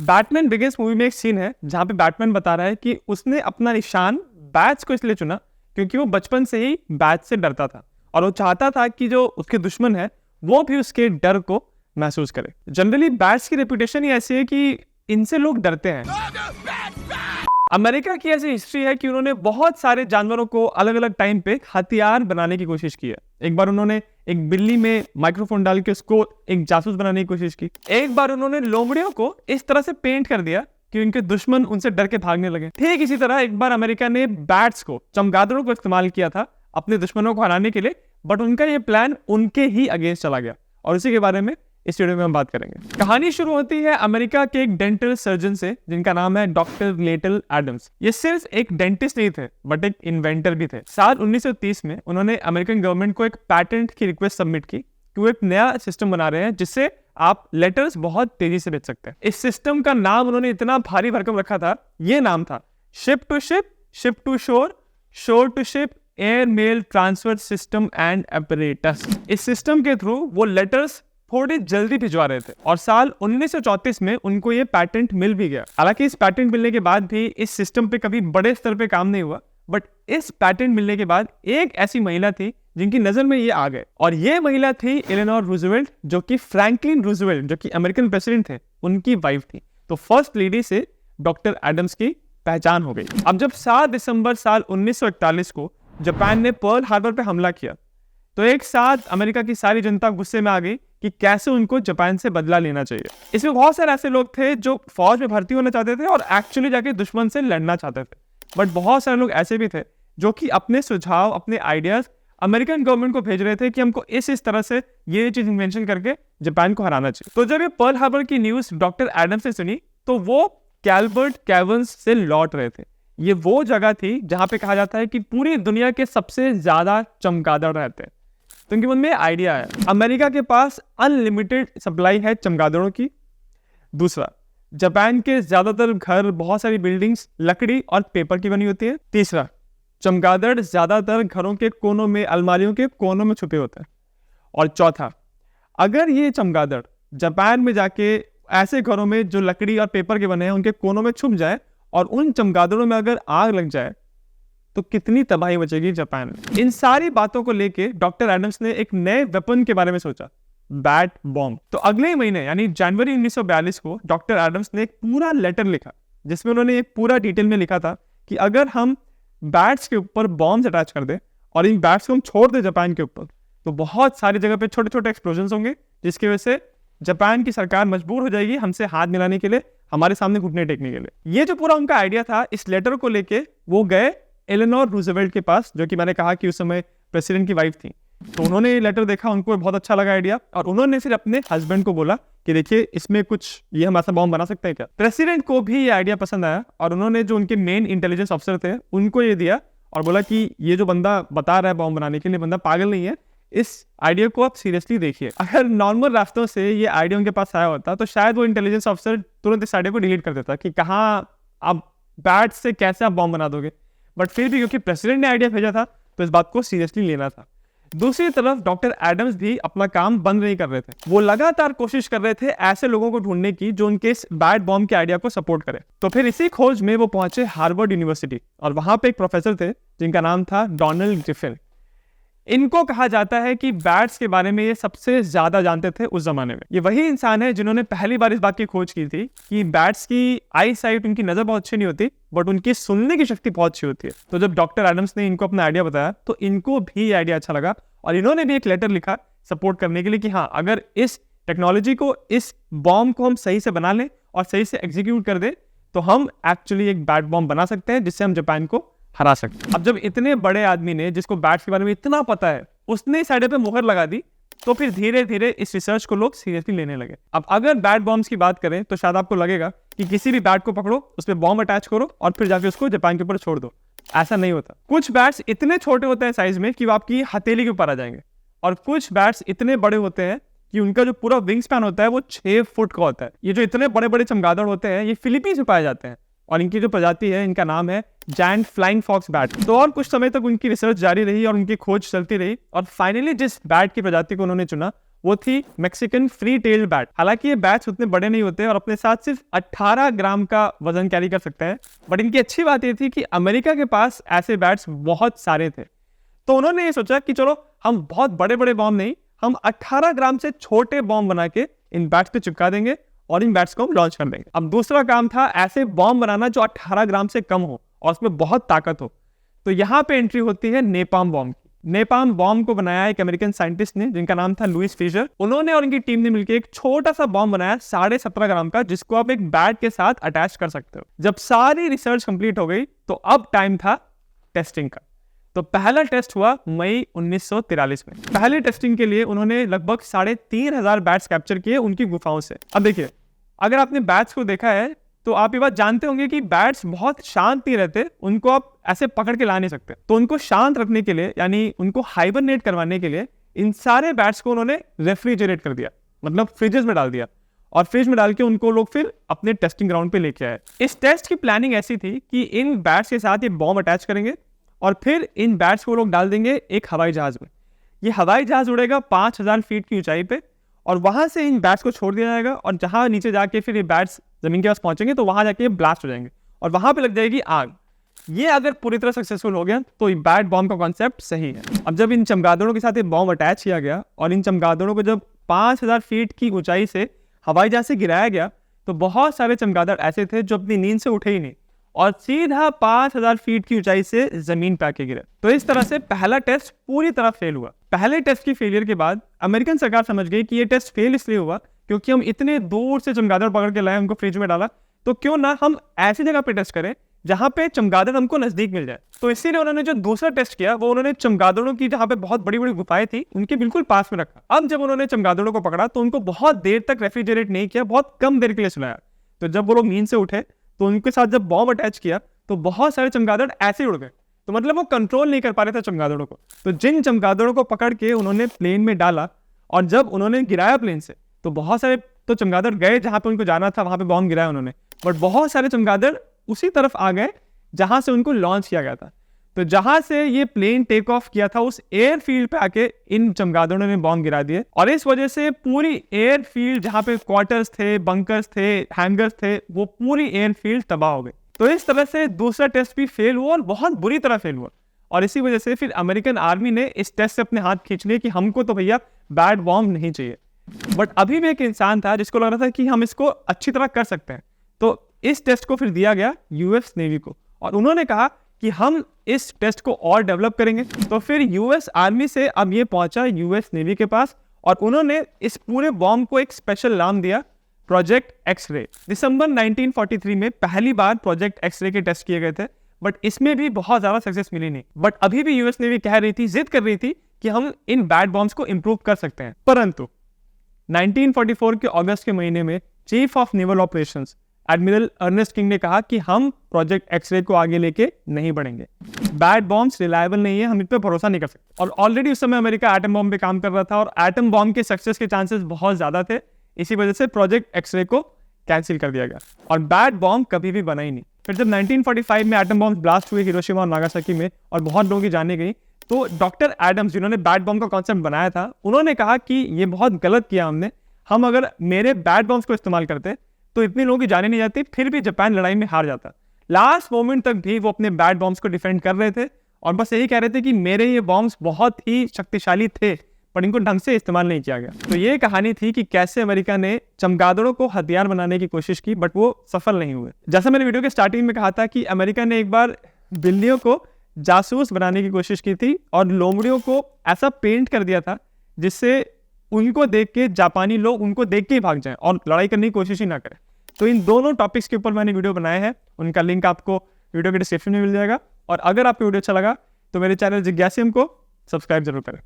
Batman begins movie में एक scene है जहां पे बैटमैन बता रहा है कि उसने अपना निशान बैट्स को इसलिए चुना क्योंकि वो बचपन से ही बैट्स से डरता था और वो चाहता था कि जो उसके दुश्मन है वो भी उसके डर को महसूस करे। जनरली बैट्स की रेपुटेशन ही ऐसी है कि इनसे लोग डरते हैं। अमेरिका की ऐसी हिस्ट्री है कि उन्होंने बहुत सारे जानवरों को अलग अलग टाइम पे हथियार बनाने की कोशिश की है। एक बार उन्होंने एक बिल्ली में माइक्रोफोन डाल के उसको एक जासूस बनाने की कोशिश की। एक बार उन्होंने लोमड़ियों को इस तरह से पेंट कर दिया कि उनके दुश्मन उनसे डर के भागने लगे। ठीक इसी तरह एक बार अमेरिका ने बैट्स को, चमगादड़ों को इस्तेमाल किया था अपने दुश्मनों को हराने के लिए, बट उनका ये प्लान उनके ही अगेंस्ट चला गया और उसी के बारे में इस वीडियो में हम बात करेंगे। कहानी शुरू होती है अमेरिका के एक डेंटल सर्जन से जिनका नाम है डॉक्टर लेटल एडम्स। ये सिर्फ एक डेंटिस्ट नहीं थे बट एक इन्वेंटर भी थे। साल 1930 में उन्होंने अमेरिकन गवर्नमेंट को एक पैटेंट की रिक्वेस्ट सबमिट की कि वो एक नया सिस्टम बना रहे हैं जिससे आप लेटर्स बहुत तेजी से भेज सकते हैं। इस सिस्टम का नाम उन्होंने इतना भारी भरकम रखा था, ये नाम था ship to ship, ship to shore, shore to ship air mail transfer system and apparatus. इस सिस्टम के थ्रू वो लेटर्स थोड़ी जल्दी भिजवा रहे थे और साल 1934 में उनको ये पैटेंट मिल भी गया। हालांकि इस पैटेंट मिलने के बाद भी इस सिस्टम पे कभी बड़े स्तर पे काम नहीं हुआ, बट इस पैटेंट मिलने के बाद एक ऐसी महिला थी जिनकी नजर में ये आ गए और ये महिला थी एलेनोर रूजवेल्ट, जो कि फ्रैंकलिन रूजवेल्ट जो कि अमेरिकन प्रेसिडेंट थे उनकी वाइफ थी। तो फर्स्ट लेडी से डॉक्टर एडम्स की पहचान हो गई। अब जब 7 दिसंबर साल 1941 को जापान ने पर्ल हार्बर पे हमला किया तो एक साथ अमेरिका की सारी जनता गुस्से में आ गई कि कैसे उनको जापान से बदला लेना चाहिए। इसमें बहुत सारे ऐसे लोग थे जो फौज में भर्ती होना चाहते थे और एक्चुअली जाके दुश्मन से लड़ना चाहते थे, बट बहुत सारे लोग ऐसे भी थे जो कि अपने सुझाव, अपने आइडियाज अमेरिकन गवर्नमेंट को भेज रहे थे कि हमको इस तरह से ये चीज इन्वेंशन करके जापान को हराना चाहिए। तो जब ये पर्ल हार्बर की न्यूज डॉक्टर एडम्स ने सुनी तो वो कैल्बर्ट कैवर्न्स से लौट रहे थे। ये वो जगह थी जहां पे कहा जाता है कि पूरी दुनिया के सबसे ज्यादा चमगादड़ रहते हैं। तो उनके मन में आइडिया है, अमेरिका के पास अनलिमिटेड सप्लाई है चमगादड़ों की। दूसरा, जापान के ज्यादातर घर, बहुत सारी बिल्डिंग्स लकड़ी और पेपर की बनी होती है। तीसरा, चमगादड़ ज्यादातर घरों के कोनों में, अलमारियों के कोनों में छुपे होते हैं। और चौथा, अगर ये चमगादड़ जापान में जाके ऐसे घरों में जो लकड़ी और पेपर के बने हैं उनके कोनों में छुप जाए और उन चमगादड़ों में अगर आग लग जाए तो कितनी तबाही मचेगी जापान में। इन सारी बातों को लेके डॉक्टर एडम्स ने एक नए वेपन के बारे में सोचा, बैट बॉम्ब। तो अगले ही महीने यानी जनवरी 1942 को डॉक्टर एडम्स ने एक पूरा लेटर लिखा जिसमें उन्होंने एक पूरा डिटेल में लिखा था कि अगर हम बैट्स के ऊपर बॉम्ब्स अटैच कर दे और इन बैट्स को हम छोड़ दे जापान के ऊपर तो बहुत सारी जगह पे छोटे छोटे एक्सप्लोजन होंगे जिसकी वजह से जापान की सरकार मजबूर हो जाएगी हमसे हाथ मिलाने के लिए, हमारे सामने घुटने टेकने के लिए। ये जो पूरा उनका आइडिया था, इस लेटर को लेके वो गए एलेनोर रूजवेल्ट के पास, जो कि मैंने कहा कि उस समय प्रेसिडेंट की वाइफ थी। तो उन्होंने ये लेटर देखा, उनको बहुत अच्छा लगा आइडिया और उन्होंने फिर अपने हस्बैंड को बोला कि देखिए इसमें कुछ ये हम ऐसा बॉम्ब बना सकते हैं क्या। प्रेसिडेंट को भी ये आइडिया पसंद आया और उन्होंने जो उनके मेन इंटेलिजेंस ऑफिसर थे उनको ये दिया और बोला कि ये जो बंदा बता रहा है बॉम्ब बनाने के लिए, बंदा पागल नहीं है, इस आइडिया को आप सीरियसली देखिए। अगर नॉर्मल रास्तों से ये आइडिया उनके पास आया होता तो शायद वो इंटेलिजेंस ऑफिसर तुरंत इस आइडिया को डिलीट कर देता कि कहाँ आप बैट से कैसे आप बॉम्ब बना दोगे, बट फिर भी क्योंकि प्रेसिडेंट ने आइडिया भेजा था तो इस बात को सीरियसली लेना था। दूसरी तरफ डॉक्टर एडम्स भी अपना काम बंद नहीं कर रहे थे, वो लगातार कोशिश कर रहे थे ऐसे लोगों को ढूंढने की जो उनके इस बैट बॉम्ब के आइडिया को सपोर्ट करे। तो फिर इसी खोज में वो पहुंचे हार्वर्ड यूनिवर्सिटी और वहां पे एक प्रोफेसर थे जिनका नाम था डोनाल्ड ग्रिफिन। इनको कहा जाता है कि बैट्स के बारे में ये सबसे ज्यादा जानते थे उस जमाने में। ये वही इंसान है जिन्होंने पहली बार इस बात की खोज की थी कि बैट्स की आई साइट, उनकी नजर बहुत अच्छी नहीं होती बट उनकी सुनने की शक्ति बहुत अच्छी होती है। तो जब डॉक्टर एडम्स ने इनको अपना आइडिया बताया तो इनको भी आइडिया अच्छा लगा और इन्होंने भी एक लेटर लिखा सपोर्ट करने के लिए कि हाँ, अगर इस टेक्नोलॉजी को, इस बॉम्ब को हम सही से बना लें और सही से एग्जीक्यूट कर दे तो हम एक्चुअली एक बैट बॉम्ब बना सकते हैं जिससे हम जापान को हरा सकते। अब जब इतने बड़े आदमी ने, जिसको बैट्स के बारे में इतना पता है, उसने इस आइडिया पे मुहर लगा दी तो फिर धीरे धीरे इस रिसर्च को लोग सीरियसली लेने लगे। अब अगर बैट बॉम्ब्स की बात करें तो शायद आपको लगेगा कि किसी भी बैट को पकड़ो, उस पर बॉम्ब अटैच करो और फिर जाके उसको जापान के ऊपर छोड़ दो। ऐसा नहीं होता। कुछ बैट्स इतने छोटे होते हैं साइज में कि वो आपकी हथेली के ऊपर आ जाएंगे और कुछ बैट्स इतने बड़े होते हैं कि उनका जो पूरा विंग स्पैन होता है वो 6 फुट का होता है। ये जो इतने बड़े बड़े चमगादड़ होते हैं ये फिलीपींस में पाए जाते हैं और इनकी जो प्रजाति है इनका नाम है जायंट फ्लाइंग फॉक्स बैट। तो और कुछ समय तक उनकी रिसर्च जारी रही और उनकी खोज चलती रही और फाइनली जिस बैट की प्रजाति को उन्होंने चुना वो थी मैक्सिकन फ्री टेल बैट। हालांकि ये बैट्स उतने बड़े नहीं होते और अपने साथ सिर्फ 18 ग्राम का वजन कैरी कर सकते हैं, बट इनकी अच्छी बात ये थी कि अमेरिका के पास ऐसे बैट्स बहुत सारे थे। तो उन्होंने ये सोचा कि चलो हम बहुत बड़े बड़े बॉम्ब नहीं, हम 18 ग्राम से छोटे बॉम्ब बना के इन बैट्स पे चिपका देंगे और इन बैट्स को हम लॉन्च कर देंगे। अब दूसरा काम था ऐसे बॉम्ब बनाना जो 18 ग्राम से कम हो और उसमें बहुत ताकत हो। तो यहाँ पे एंट्री होती है नेपाम बॉम्ब की। नेपाम बॉम्ब को बनाया एक अमेरिकन साइंटिस्ट ने जिनका नाम था लुइस फिशर। उन्होंने और उनकी टीम ने मिलकर एक छोटा सा बॉम्ब बनाया 17.5 ग्राम का, जिसको आप एक बैट के साथ अटैच कर सकते हो। जब सारी रिसर्च कंप्लीट हो गई तो अब टाइम था टेस्टिंग का। तो पहला टेस्ट हुआ मई 1943 में। पहले टेस्टिंग के लिए उन्होंने लगभग 3,500 बैट्स कैप्चर किए उनकी गुफाओं से। अब देखिए, अगर आपने बैट्स को देखा है तो आप ये बात जानते होंगे कि बैट्स बहुत शांत नहीं रहते, उनको आप ऐसे पकड़ के ला नहीं सकते। तो उनको शांत रखने के लिए, यानी उनको हाइबरनेट करवाने के लिए, इन सारे बैट्स को उन्होंने रेफ्रिजरेट कर दिया, मतलब फ्रिजेस में डाल दिया, और फ्रिज में डाल के उनको लोग फिर अपने टेस्टिंग ग्राउंड पे लेके आए। इस टेस्ट की प्लानिंग ऐसी थी कि इन बैट्स के साथ ये बॉम्ब अटैच करेंगे और फिर इन बैट्स को लोग डाल देंगे एक हवाई जहाज में। ये हवाई जहाज उड़ेगा 5,000 फीट की ऊंचाई पे और वहां से इन बैट्स को छोड़ दिया जाएगा और जहां नीचे जाके फिर ये बैट्स जमीन के पास पहुंचेंगे तो वहां जाके ब्लास्ट हो जाएंगे और वहां पे लग जाएगी आग। ये अगर पूरी तरह सक्सेसफुल हो गया तो ये बैट बॉम्ब का कॉन्सेप्ट सही है। अब जब इन चमगादड़ों के साथ ये बॉम्ब अटैच किया गया और इन चमगादड़ों को जब 5,000 फीट की ऊंचाई से हवाई जहाज से गिराया गया तो बहुत सारे चमगादड़ ऐसे थे जो अपनी नींद से उठे ही नहीं और सीधा 5,000 फीट की ऊंचाई से जमीन पे आके गिरे। तो इस तरह से पहला टेस्ट पूरी तरह फेल हुआ। पहले टेस्ट की फेलियर के बाद अमेरिकन सरकार समझ गई कि ये टेस्ट फेल इसलिए हुआ क्योंकि हम इतने दूर से चमगादड़ पकड़ के लाए, उनको फ्रिज में डाला, तो क्यों ना हम ऐसी जगह पे टेस्ट करें जहां पे चमगादड़ हमको नजदीक मिल जाए। तो इसीलिए उन्होंने जो दूसरा टेस्ट किया वो उन्होंने चमगादड़ों की जहां पे बहुत बड़ी बड़ी गुफाएं थी उनके बिल्कुल पास में रखा। अब जब उन्होंने चमगादड़ों को पकड़ा तो उनको बहुत देर तक रेफ्रिजरेट नहीं किया, बहुत कम देर के लिए सुलाया। तो जब वो लोग नींद से उठे तो उनके साथ जब बॉम्ब अटैच किया तो बहुत सारे चमगादड़ ऐसे उड़ गए। तो मतलब वो कंट्रोल नहीं कर पा रहे थे चमगादड़ों को। तो जिन चमगादड़ों को पकड़ के उन्होंने प्लेन में डाला और जब उन्होंने गिराया प्लेन से तो बहुत सारे तो चमगादड़ गए जहां पे उनको जाना था, वहां पे बॉम्ब गिराया उन्होंने, बट बहुत सारे चमगादड़ उसी तरफ आ गए जहां से उनको लॉन्च किया गया था। तो जहां से ये प्लेन टेक ऑफ किया था उस एयरफील्ड पे आके इन चमगादड़ों ने बॉम्ब गिरा दिए और इस वजह से पूरी एयरफील्ड जहां पे क्वार्टर्स थे, बंकर्स थे, हैंगर्स थे, वो पूरी एयरफील्ड तबाह हो गई। तो इस तरह से दूसरा टेस्ट भी फेल हुआ और बहुत बुरी तरह फेल हुआ और इसी वजह से फिर अमेरिकन आर्मी ने इस टेस्ट से अपने हाथ खींच लिए कि हमको तो भैया बैट बॉम्ब नहीं चाहिए। बट अभी भी एक इंसान था जिसको लग रहा था कि हम इसको अच्छी तरह कर सकते हैं। तो इस टेस्ट को फिर दिया गया यूएस नेवी को और उन्होंने कहा कि हम इस टेस्ट को और डेवलप करेंगे। तो फिर यूएस आर्मी से अब ये पहुंचा यूएस नेवी के पास और उन्होंने इस पूरे बॉम्ब को एक स्पेशल नाम दिया, प्रोजेक्ट एक्स-रे। दिसंबर 1943 में पहली बार प्रोजेक्ट एक्स-रे के टेस्ट किए गए थे, बट इसमें भी बहुत ज्यादा सक्सेस मिली नहीं। बट अभी भी यूएस नेवी कह रही थी, जिद कर रही थी कि हम इन बैट बॉम्ब्स को इंप्रूव कर सकते हैं। परंतु 1944 के अगस्त के महीने में chief of naval operations admiral Ernest King ने कहा कि हम प्रोजेक्ट एक्स-रे को आगे लेके नहीं बढ़ेंगे। बैट बॉम्ब्स रिलायबल नहीं है, हम इन पर भरोसा नहीं कर सकते। और ऑलरेडी उस समय अमेरिका एटम बॉम्ब पे काम कर रहा था और एटम बॉम्ब के सक्सेस के चांसेस बहुत ज्यादा थे। इसी वजह से प्रोजेक्ट एक्स-रे को कैंसिल कर दिया गया और बैट बॉम्ब कभी भी बना ही नहीं। फिर जब 1945 में एटम बॉम्ब ब्लास्ट हुए हिरोशिमा और नागासाकी में और बहुत लोगों की जाने गई, तो डॉक्टर एडम्स जिन्होंने बैट बॉम्ब का कॉन्सेप्ट बनाया था, उन्होंने कहा कि ये बहुत गलत किया हमने, हम अगर मेरे बैट बॉम्ब्स को इस्तेमाल करते तो इतनी लोगों की जाने नहीं जाती, फिर भी जापान लड़ाई में हार जाता। लास्ट मोमेंट तक भी वो अपने बैट बॉम्ब्स को डिफेंड कर रहे थे और बस यही कह रहे थे कि मेरे ये बॉम्ब्स बहुत ही शक्तिशाली थे पर इनको ढंग से इस्तेमाल नहीं किया गया। तो ये कहानी थी कि कैसे अमेरिका ने चमगादड़ों को हथियार बनाने की कोशिश की बट वो सफल नहीं हुए। जैसा मैंने वीडियो के स्टार्टिंग में कहा था कि अमेरिका ने एक बार बिल्लियों को जासूस बनाने की कोशिश की थी और लोमड़ियों को ऐसा पेंट कर दिया था जिससे उनको देख के जापानी लोग उनको देख के ही भाग जाएं और लड़ाई करने की कोशिश ही ना करें। तो इन दोनों टॉपिक्स के ऊपर मैंने वीडियो बनाए हैं, उनका लिंक आपको वीडियो के डिस्क्रिप्शन में मिल जाएगा। और अगर आपको वीडियो अच्छा लगा तो मेरे चैनल जिज्ञासियम को सब्सक्राइब जरूर करें।